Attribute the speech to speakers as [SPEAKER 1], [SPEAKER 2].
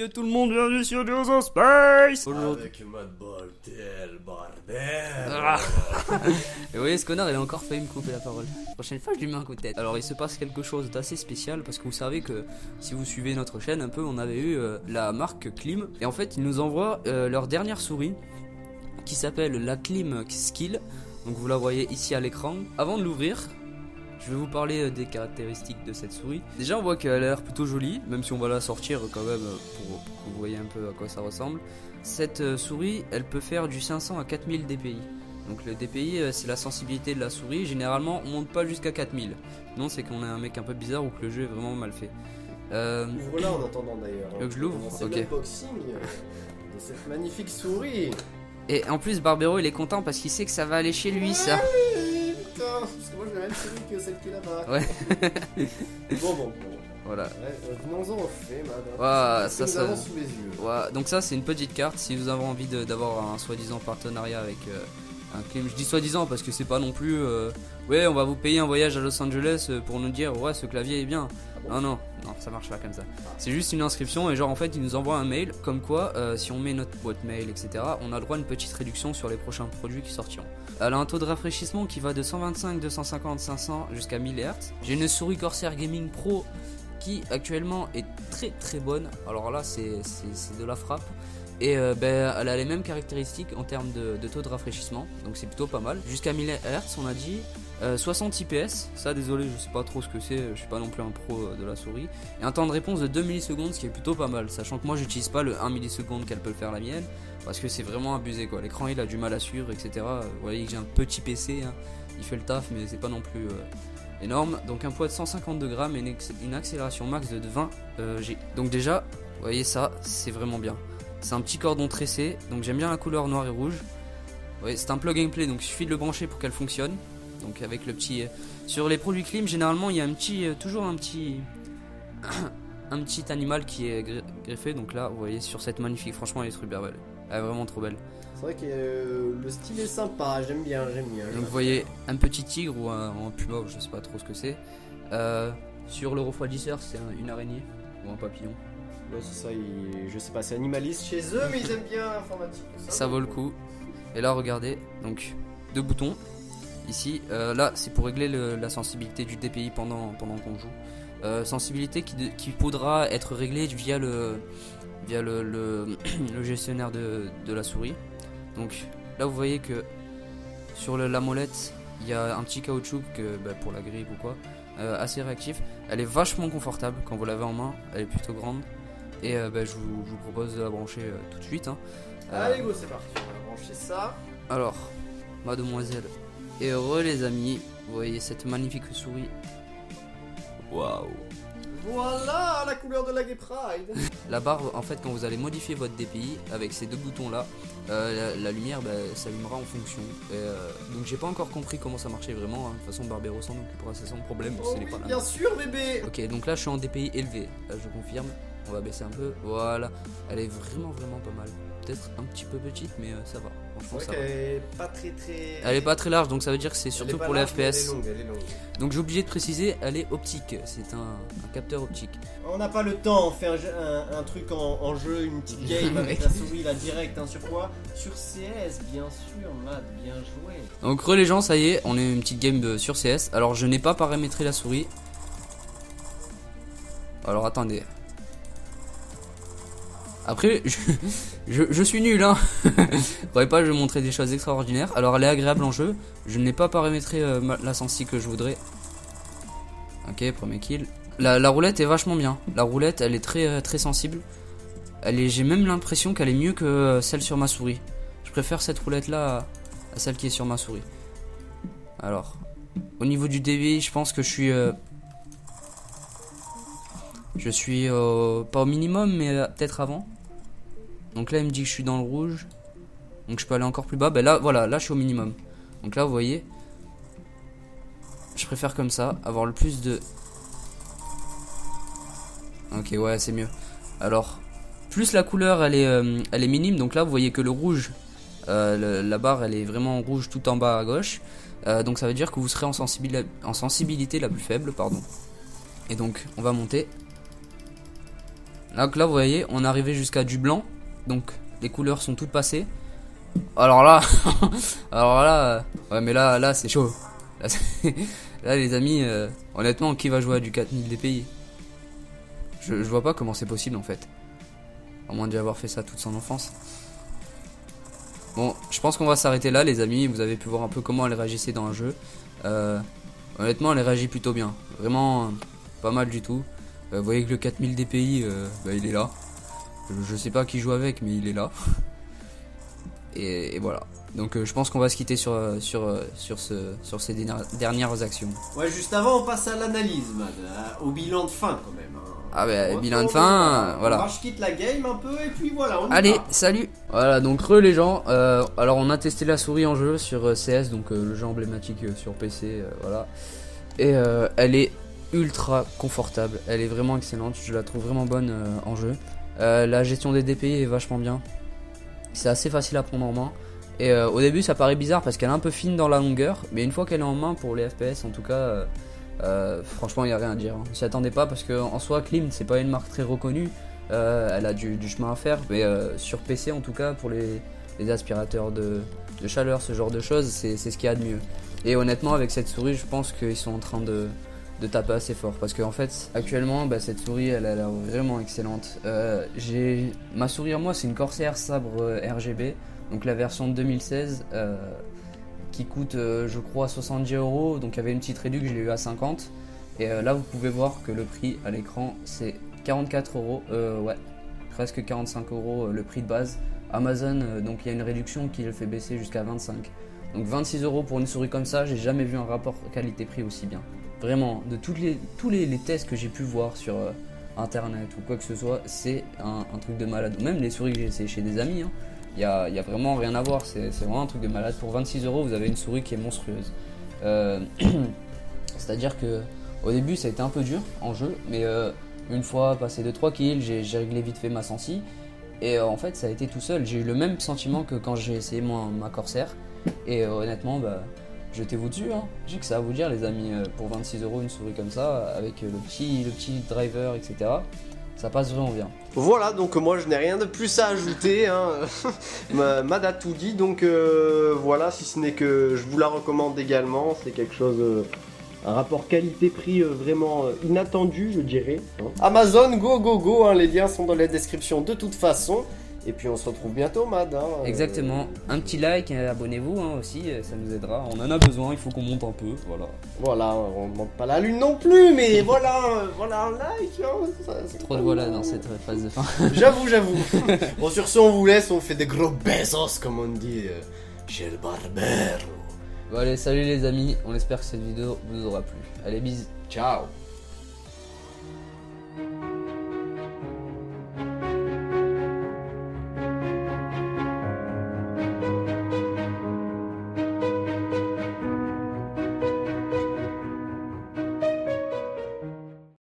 [SPEAKER 1] Salut à tout le monde, bienvenue sur Duos of Space.
[SPEAKER 2] Avec mode Boltel, bordel.
[SPEAKER 1] Et vous voyez, ce connard, il a encore failli me couper la parole. La prochaine fois, je lui mets un coup de tête. Alors, il se passe quelque chose d'assez spécial parce que vous savez que si vous suivez notre chaîne un peu, on avait eu la marque Klim. Et en fait, ils nous envoient leur dernière souris qui s'appelle la Klim Skill. Donc, vous la voyez ici à l'écran. Avant de l'ouvrir, je vais vous parler des caractéristiques de cette souris. Déjà, on voit qu'elle a l'air plutôt jolie, même si on va la sortir quand même pour que vous voyez un peu à quoi ça ressemble. Cette souris, elle peut faire du 500 à 4000 dpi. Donc le dpi, c'est la sensibilité de la souris. Généralement, on monte pas jusqu'à 4000. Non, c'est qu'on est un mec un peu bizarre ou que le jeu est vraiment mal fait.
[SPEAKER 2] Ouvre-la en attendant d'ailleurs.
[SPEAKER 1] Que je l'ouvre ?
[SPEAKER 2] C'est
[SPEAKER 1] Ok.
[SPEAKER 2] l'unboxing de cette magnifique souris.
[SPEAKER 1] Et en plus, Barbero, il est content parce qu'il sait que ça va aller chez lui, ça.
[SPEAKER 2] Putain, parce que moi j'ai la même souris que celle qui est là-bas.
[SPEAKER 1] Ouais.
[SPEAKER 2] Bon.
[SPEAKER 1] Voilà.
[SPEAKER 2] Ouais, venons-en au fait, madame.
[SPEAKER 1] Ouah,
[SPEAKER 2] Ce que
[SPEAKER 1] ça,
[SPEAKER 2] nous avons sous les yeux.
[SPEAKER 1] Ouais, donc ça, c'est une petite carte. Si vous avez envie d'avoir un soi-disant partenariat avec un Klim, je dis soi-disant parce que c'est pas non plus. Ouais, on va vous payer un voyage à Los Angeles pour nous dire ouais, ce clavier est bien. Non, ça marche pas comme ça. C'est juste une inscription et genre en fait ils nous envoient un mail comme quoi si on met notre boîte mail etc on a le droit à une petite réduction sur les prochains produits qui sortiront. Elle a un taux de rafraîchissement qui va de 125, 250, 500 jusqu'à 1000 Hz. J'ai une souris Corsair Gaming Pro qui actuellement est très très bonne. Alors là c'est de la frappe. Et elle a les mêmes caractéristiques en termes de taux de rafraîchissement, donc c'est plutôt pas mal. Jusqu'à 1000 Hz on a dit, 60 IPS, ça désolé je sais pas trop ce que c'est, je suis pas non plus un pro de la souris. Et un temps de réponse de 2 millisecondes, ce qui est plutôt pas mal, sachant que moi j'utilise pas le 1 milliseconde qu'elle peut le faire la mienne, parce que c'est vraiment abusé quoi, l'écran il a du mal à suivre etc. Vous voyez que j'ai un petit PC, hein. Il fait le taf mais c'est pas non plus énorme. Donc un poids de 152 grammes et une accélération max de 20 G. Donc déjà, vous voyez ça, c'est vraiment bien. C'est un petit cordon tressé, donc j'aime bien la couleur noir et rouge. Ouais, c'est un plug and play, donc il suffit de le brancher pour qu'elle fonctionne. Donc avec le petit... Sur les produits Klim, généralement il y a un petit... toujours un petit... un petit animal qui est greffé. Donc là, vous voyez sur cette magnifique, franchement elle est super belle. Elle est vraiment trop belle.
[SPEAKER 2] C'est vrai que le style est sympa, j'aime bien.
[SPEAKER 1] Donc vous voyez un petit tigre ou un puma, je sais pas trop ce que c'est. Sur le refroidisseur, c'est une araignée ou un papillon.
[SPEAKER 2] Ouais, c'est ça, je sais pas, c'est animaliste chez eux, mais ils aiment bien l'informatique.
[SPEAKER 1] Ça vaut le coup. Et là, regardez, donc deux boutons. Ici, là, c'est pour régler la sensibilité du DPI pendant qu'on joue. Sensibilité qui pourra être réglée via le gestionnaire de la souris. Donc là, vous voyez que sur la molette, il y a un petit caoutchouc pour la grippe ou quoi, assez réactif. Elle est vachement confortable quand vous l'avez en main. Elle est plutôt grande. Et je vous propose de la brancher tout de suite. Hein.
[SPEAKER 2] Allez go, c'est parti, on va brancher ça.
[SPEAKER 1] Alors, mademoiselle et heureux les amis, vous voyez cette magnifique souris. Waouh.
[SPEAKER 2] Voilà la couleur de la Gay Pride.
[SPEAKER 1] La barre, en fait, quand vous allez modifier votre DPI avec ces deux boutons là, la lumière s'allumera en fonction. Donc j'ai pas encore compris comment ça marchait vraiment. Hein. De toute façon, Barbero s'en occupera, c'est son problème.
[SPEAKER 2] Oh oui, bien sûr bébé.
[SPEAKER 1] Ok, donc là je suis en DPI élevé, là, je confirme. On va baisser un peu, voilà. Elle est vraiment pas mal. Peut-être un petit peu petite, mais ça va. Franchement, ça va.
[SPEAKER 2] Elle est pas très.
[SPEAKER 1] Elle est pas très large, donc ça veut dire que c'est surtout pour les FPS.
[SPEAKER 2] Elle est longue.
[SPEAKER 1] Donc j'ai oublié de préciser, elle est optique. C'est un capteur optique.
[SPEAKER 2] On n'a pas le temps, on fait un truc en jeu, une petite game avec la souris là direct, hein, sur quoi? Sur CS, bien sûr, Matt, bien joué.
[SPEAKER 1] Donc les gens, ça y est, on est une petite game sur CS. Alors je n'ai pas paramétré la souris. Alors attendez. Après, je suis nul, hein. Faudrait pas, je vais montrer des choses extraordinaires. Alors, elle est agréable en jeu. Je n'ai pas paramétré la sensi que je voudrais. Ok, premier kill. La roulette est vachement bien. La roulette, elle est très sensible. J'ai même l'impression qu'elle est mieux que celle sur ma souris. Je préfère cette roulette là à celle qui est sur ma souris. Alors, au niveau du débit, je pense que je suis pas au minimum, mais peut-être avant. Donc là, il me dit que je suis dans le rouge. Donc je peux aller encore plus bas. Ben là, voilà, là je suis au minimum. Donc là, vous voyez, je préfère comme ça, avoir le plus de... Ok, ouais, c'est mieux. Alors, plus la couleur, elle est minime. Donc là, vous voyez que le rouge, la barre, elle est vraiment rouge tout en bas à gauche. Donc ça veut dire que vous serez en sensibilité la plus faible, pardon. Et donc, on va monter. Donc là, vous voyez, on est arrivé jusqu'à du blanc. Donc les couleurs sont toutes passées. Alors là, ouais, mais là c'est chaud. Là, là, les amis, honnêtement, qui va jouer à du 4000 DPI? Je vois pas comment c'est possible en fait. À moins d'y avoir fait ça toute son enfance. Bon, je pense qu'on va s'arrêter là, les amis. Vous avez pu voir un peu comment elle réagissait dans le jeu. Honnêtement, elle réagit plutôt bien. Vraiment, pas mal du tout. Vous voyez que le 4000 DPI, bah, il est là. Je sais pas qui joue avec, mais il est là. Et voilà. Donc je pense qu'on va se quitter sur ces dernières actions.
[SPEAKER 2] Ouais, juste avant, on passe à l'analyse, man. Au bilan de fin, quand même. Hein.
[SPEAKER 1] Ah bah, bilan de fin, voilà.
[SPEAKER 2] Moi, je quitte la game un peu, et puis voilà, on y
[SPEAKER 1] Allez,
[SPEAKER 2] va.
[SPEAKER 1] salut. Voilà, donc les gens. Alors on a testé la souris en jeu sur CS, donc le jeu emblématique sur PC, voilà. Et elle est ultra confortable. Elle est vraiment excellente. Je la trouve vraiment bonne en jeu. La gestion des DPI est vachement bien. C'est assez facile à prendre en main. Et au début ça paraît bizarre parce qu'elle est un peu fine dans la longueur, mais une fois qu'elle est en main pour les FPS en tout cas, franchement il n'y a rien à dire. On s'y attendait pas parce qu'en soi Klimt c'est pas une marque très reconnue, elle a du chemin à faire, mais sur PC en tout cas pour les aspirateurs de chaleur, ce genre de choses, c'est ce qu'il y a de mieux. Et honnêtement avec cette souris je pense qu'ils sont en train de taper assez fort parce qu'en fait actuellement bah, cette souris elle a l'air vraiment excellente. Ma souris à moi c'est une Corsair Sabre RGB. Donc la version de 2016 qui coûte je crois 70€, donc il y avait une petite réduction, je l'ai eu à 50. Et là vous pouvez voir que le prix à l'écran c'est 44€, ouais, presque 45€ le prix de base. Amazon, donc il y a une réduction qui le fait baisser jusqu'à 25. Donc 26€ pour une souris comme ça, j'ai jamais vu un rapport qualité-prix aussi bien. Vraiment, de tous les tests que j'ai pu voir sur internet ou quoi que ce soit, c'est un truc de malade. Même les souris que j'ai essayé chez des amis, hein. Il y a vraiment rien à voir, c'est vraiment un truc de malade. Pour 26€, vous avez une souris qui est monstrueuse. C'est-à-dire que au début, ça a été un peu dur en jeu, mais une fois passé 2-3 kills, j'ai réglé vite fait ma sensi. Et en fait, ça a été tout seul. J'ai eu le même sentiment que quand j'ai essayé ma Corsair. Et honnêtement, bah, jetez-vous dessus. Hein. J'ai que ça à vous dire, les amis. Pour 26€ une souris comme ça, avec le petit driver, etc. Ça passe vraiment bien.
[SPEAKER 2] Voilà, donc moi je n'ai rien de plus à ajouter, hein. Mad a tout dit, donc voilà, si ce n'est que je vous la recommande également, c'est quelque chose, un rapport qualité-prix vraiment inattendu je dirais. Hein. Amazon, go, hein, les liens sont dans la description de toute façon. Et puis on se retrouve bientôt, Mad. Hein,
[SPEAKER 1] exactement. Un petit like, abonnez-vous hein, aussi, ça nous aidera. On en a besoin, il faut qu'on monte un peu, voilà.
[SPEAKER 2] Voilà, on ne monte pas la lune non plus, mais voilà, voilà un like. Hein,
[SPEAKER 1] c'est trop de voilà dans cette phase de fin.
[SPEAKER 2] J'avoue. Bon, sur ce, on vous laisse, on fait des gros besos, comme on dit chez le barbero.
[SPEAKER 1] Bon allez, salut les amis, on espère que cette vidéo vous aura plu. Allez, bisous, ciao.